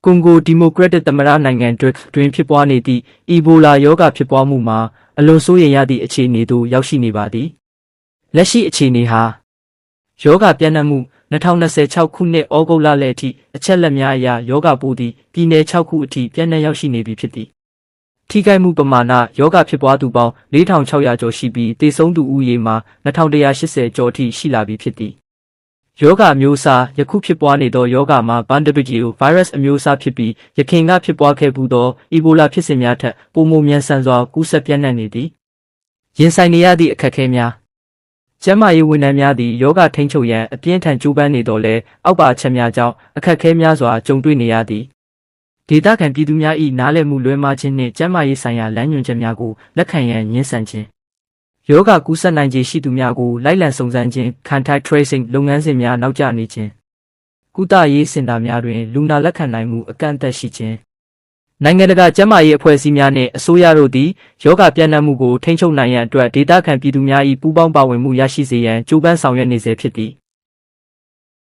ကွန်ဂိုဒီမိုကရက်တစ်သမ္မတနိုင်ငံတွင်ဖြစ်ပွားနေသည့်အီဘိုလာရောဂါဖြစ်ပွားမှုမှာအလွန်စိုးရိမ်ရသည့်အခြေအနေသို့ရောက်ရှိနေပါသည်လက်ရှိအခြေအနေဟာရောဂါပြန့်နှံ့မှု2026ခုနှစ်ဩဂုတ်လလယ်အထိအချက်လက်များအရရောဂါပိုးသည်ပြည်နယ်6ခုအထိပြန့်နှံ့ရောက်ရှိနေပြီဖြစ်သည်ထိခိုက်မှုပမာဏရောဂါဖြစ်ပွားသူပေါင်း4600ကျော်ရှိပြီးသေဆုံးသူဦးရေမှာ2180ကျော်အထိရှိလာပြီဖြစ်သည်ယောဂအမျိုးအစားယခုဖြစ်ပွားနေသောယောဂမှာဘန်ဒဘီဂျီဗိုင်းရပ်စ်အမျိုးအစားဖြစ်ပြီးယခင်ကဖြစ်ပွားခဲ့မှုသောအီဘိုလာဖြစ်စဉ်များထက်ပိုမိုမြန်ဆန်စွာကူးစက်ပြန့်နှံ့နေသည်ရင်ဆိုင်နေရသည့်အခက်အခဲများကျန်းမာရေးဝန်ထမ်းများသည်ယောဂထိန်းချုပ်ရန်အပြင်းထန်ကြိုးပမ်းနေတော်လဲအောက်ပါအချက်များကြောင့်အခက်အခဲများစွာကြုံတွေ့နေရသည်ဒေသခံပြည်သူများ၏နားလည်မှုလွဲမှားခြင်းနှင့်ကျန်းမာရေးဆိုင်ရာလမ်းညွှန်ချက်များကိုလက်ခံရန်ငြင်းဆန်ခြင်းယောဂကူးစက်နိုင်ခြေရှိသူများကိုလိုက်လံစုံစမ်းခြင်း contact tracing လုပ်ငန်းစဉ်များနောက်ကျနေခြင်းကုသရေးစင်တာများတွင်လူနာလက်ခံနိုင်မှုအကန့်အသတ်ရှိခြင်းနိုင်ငံတကာကျန်းမာရေးအဖွဲ့အစည်းများနှင့်အစိုးရတို့သည်ယောဂပြန့်နှံ့မှုကိုထိန်းချုပ်နိုင်ရန်အတွက်ဒေသခံပြည်သူများ၏ပူးပေါင်းပါဝင်မှုရရှိစေရန်ကြိုးပမ်းဆောင်ရွက်နေဆဲဖြစ်သည်